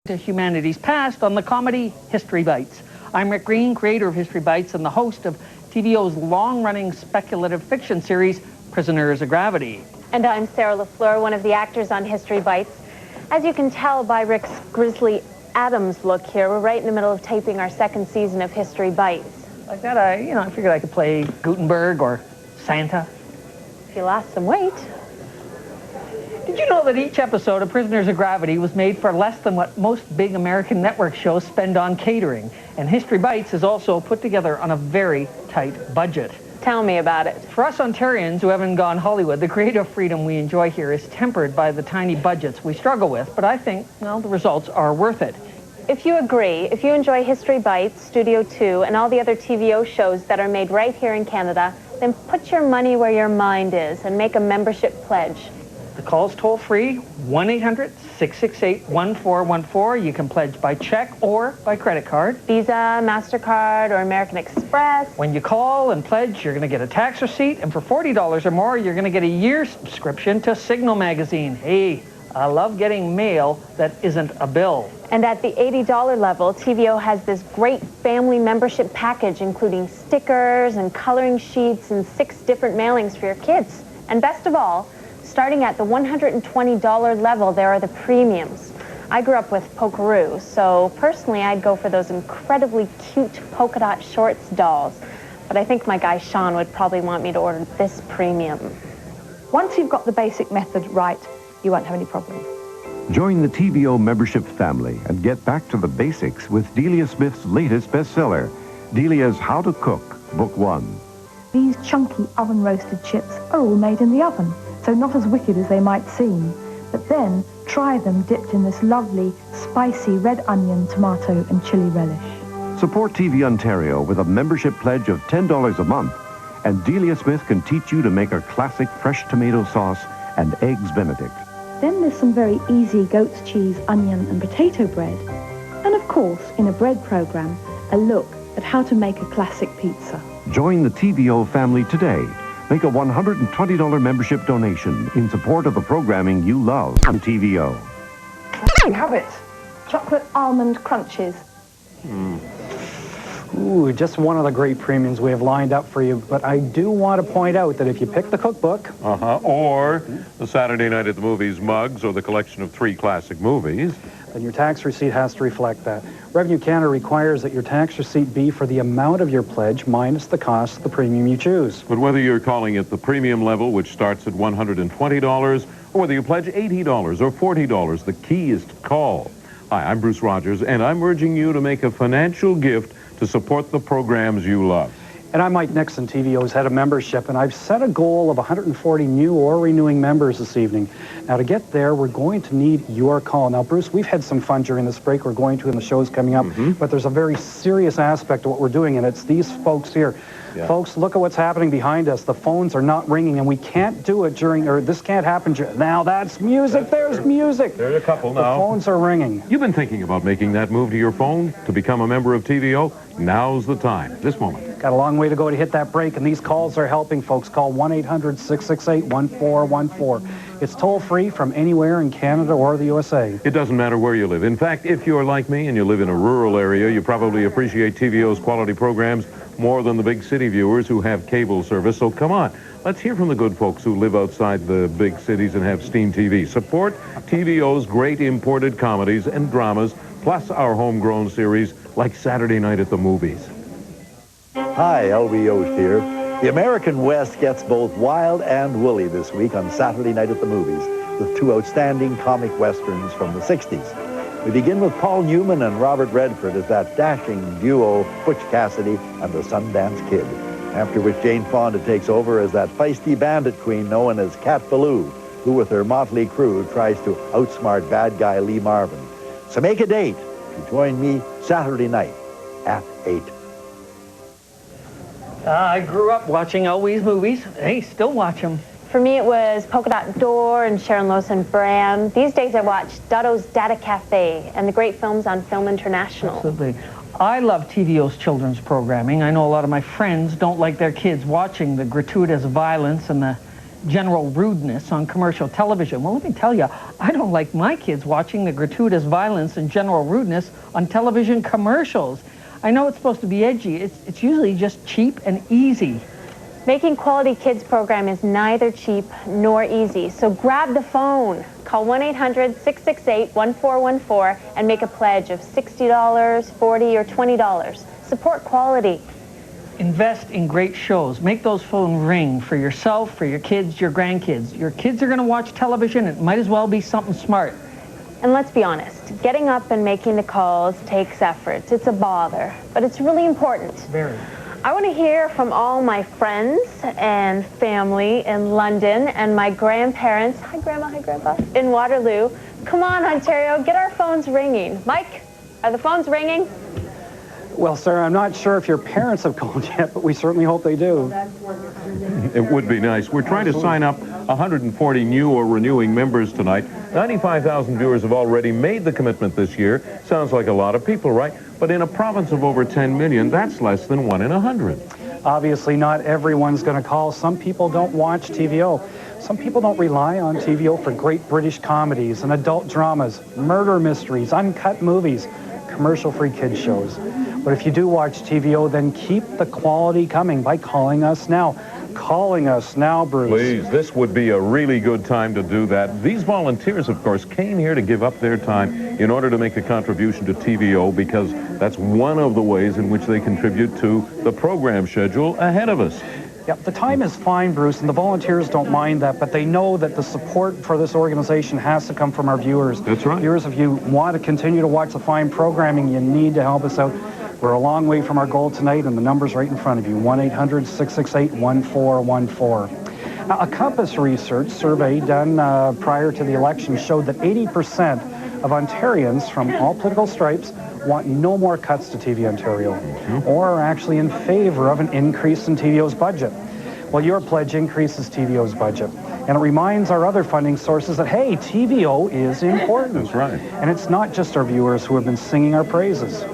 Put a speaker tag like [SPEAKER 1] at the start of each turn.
[SPEAKER 1] To humanity's past on the comedy History Bites. I'm Rick Green, creator of History Bites and the host of TVO's long-running speculative fiction series, Prisoners of Gravity.
[SPEAKER 2] And I'm Sarah Lafleur, one of the actors on History Bites. As you can tell by Rick's Grizzly Adams look here, we're right in the middle of taping our second season of History Bites.
[SPEAKER 1] Like that, I figured I could play Gutenberg or Santa.
[SPEAKER 2] If you lost some weight.
[SPEAKER 1] Did you know that each episode of Prisoners of Gravity was made for less than what most big American network shows spend on catering? And History Bites is also put together on a very tight budget.
[SPEAKER 2] Tell me about it.
[SPEAKER 1] For us Ontarians who haven't gone Hollywood, the creative freedom we enjoy here is tempered by the tiny budgets we struggle with, but I think, well, the results are worth it.
[SPEAKER 2] If you agree, if you enjoy History Bites, Studio 2, and all the other TVO shows that are made right here in Canada, then put your money where your mind is and make a membership pledge.
[SPEAKER 1] The call's toll-free, 1-800-668-1414. You can pledge by check or by credit card.
[SPEAKER 2] Visa, MasterCard, or American Express.
[SPEAKER 1] When you call and pledge, you're going to get a tax receipt, and for $40 or more, you're going to get a year's subscription to Signal magazine. Hey, I love getting mail that isn't a bill.
[SPEAKER 2] And at the $80 level, TVO has this great family membership package, including stickers and coloring sheets and 6 different mailings for your kids. And best of all, starting at the $120 level, there are the premiums. I grew up with Pokeroo, so personally I'd go for those incredibly cute polka dot shorts dolls. But I think my guy Sean would probably want me to order this premium.
[SPEAKER 3] Once you've got the basic method right, you won't have any problems.
[SPEAKER 4] Join the TVO membership family and get back to the basics with Delia Smith's latest bestseller, Delia's How to Cook, Book 1.
[SPEAKER 3] These chunky oven-roasted chips are all made in the oven, so not as wicked as they might seem. But then, try them dipped in this lovely, spicy red onion, tomato and chili relish.
[SPEAKER 4] Support TV Ontario with a membership pledge of $10 a month, and Delia Smith can teach you to make a classic fresh tomato sauce and eggs Benedict.
[SPEAKER 3] Then there's some very easy goat's cheese, onion and potato bread. And of course, in a bread program, a look at how to make a classic pizza.
[SPEAKER 4] Join the TVO family today. Make a $120 membership donation in support of the programming you love from TVO.
[SPEAKER 3] Have it. Chocolate almond crunches.
[SPEAKER 5] Ooh, just one of the great premiums we have lined up for you. But I do want to point out that if you pick the cookbook...
[SPEAKER 6] Or the Saturday Night at the Movies mugs or the collection of 3 classic movies...
[SPEAKER 5] then your tax receipt has to reflect that. Revenue Canada requires that your tax receipt be for the amount of your pledge minus the cost of the premium you choose.
[SPEAKER 6] But whether you're calling it the premium level, which starts at $120, or whether you pledge $80 or $40, the key is to call. Hi, I'm Bruce Rogers, and I'm urging you to make a financial gift to support the programs you love.
[SPEAKER 5] And I'm Mike Nixon, TVO's head of membership, and I've set a goal of 140 new or renewing members this evening. Now, to get there, we're going to need your call. Now, Bruce, we've had some fun during this break. We're going to in the shows coming up, but there's a very serious aspect to what we're doing, and it's these folks here. Yeah. Folks, look at what's happening behind us. The phones are not ringing, and we can't do it during, or this can't happen during. Now, that's music. There's music.
[SPEAKER 6] There's a couple now.
[SPEAKER 5] The phones are ringing.
[SPEAKER 6] You've been thinking about making that move to your phone to become a member of TVO? Now's the time, this moment.
[SPEAKER 5] Got a long way to go to hit that break, and these calls are helping folks. Call 1-800-668-1414. It's toll-free from anywhere in Canada or the USA.
[SPEAKER 6] It doesn't matter where you live. In fact, if you're like me and you live in a rural area, you probably appreciate TVO's quality programs more than the big city viewers who have cable service. So come on, let's hear from the good folks who live outside the big cities and have Steam TV. Support TVO's great imported comedies and dramas, plus our homegrown series like Saturday Night at the Movies.
[SPEAKER 7] Hi, Elwy Yost here. The American West gets both wild and woolly this week on Saturday Night at the Movies with 2 outstanding comic westerns from the 60s. We begin with Paul Newman and Robert Redford as that dashing duo, Butch Cassidy and the Sundance Kid. After which Jane Fonda takes over as that feisty bandit queen known as Cat Ballou, who with her motley crew tries to outsmart bad guy Lee Marvin. So make a date to join me Saturday night at 8.
[SPEAKER 1] I grew up watching Elwy's movies. Hey, still watch them.
[SPEAKER 2] For me, it was Polka Dot Door and Sharon Lois and Bram. These days, I watch Dotto's Data Cafe and the great films on Film International.
[SPEAKER 1] Absolutely. I love TVO's children's programming. I know a lot of my friends don't like their kids watching the gratuitous violence and the general rudeness on commercial television. Well, let me tell you, I don't like my kids watching the gratuitous violence and general rudeness on television commercials. I know it's supposed to be edgy. It's usually just cheap and easy.
[SPEAKER 2] Making quality kids program is neither cheap nor easy, so grab the phone. Call 1-800-668-1414 and make a pledge of $60, $40, or $20. Support quality.
[SPEAKER 1] Invest in great shows. Make those phones ring for yourself, for your kids, your grandkids. Your kids are going to watch television. It might as well be something smart.
[SPEAKER 2] And let's be honest, getting up and making the calls takes effort. It's a bother, but it's really important.
[SPEAKER 1] Very.
[SPEAKER 2] I want to hear from all my friends and family in London and my grandparents, hi Grandma, hi Grandpa, in Waterloo. Come on, Ontario, get our phones ringing. Mike, are the phones ringing?
[SPEAKER 5] Well, Sarah, I'm not sure if your parents have called yet, but we certainly hope they do.
[SPEAKER 6] It would be nice. We're trying to sign up 140 new or renewing members tonight. 95,000 viewers have already made the commitment this year. Sounds like a lot of people, right? But in a province of over 10 million, that's less than 1 in 100.
[SPEAKER 5] Obviously, not everyone's going to call. Some people don't watch TVO. Some people don't rely on TVO for great British comedies and adult dramas, murder mysteries, uncut movies, commercial-free kids shows. But if you do watch TVO, then keep the quality coming by calling us now. Calling us now, Bruce.
[SPEAKER 6] Please, this would be a really good time to do that. These volunteers, of course, came here to give up their time in order to make a contribution to TVO because that's one of the ways in which they contribute to the program schedule ahead of us.
[SPEAKER 5] Yep, the time is fine, Bruce, and the volunteers don't mind that, but they know that the support for this organization has to come from our viewers.
[SPEAKER 6] That's right.
[SPEAKER 5] Viewers, if you want to continue to watch the fine programming, you need to help us out. We're a long way from our goal tonight, and the number's right in front of you, 1-800-668-1414. Now, a Compass research survey done prior to the election showed that 80% of Ontarians from all political stripes want no more cuts to TV Ontario, or are actually in favor of an increase in TVO's budget. Well, your pledge increases TVO's budget, and it reminds our other funding sources that, hey, TVO is important.
[SPEAKER 6] That's right.
[SPEAKER 5] And it's not just our viewers who have been singing our praises.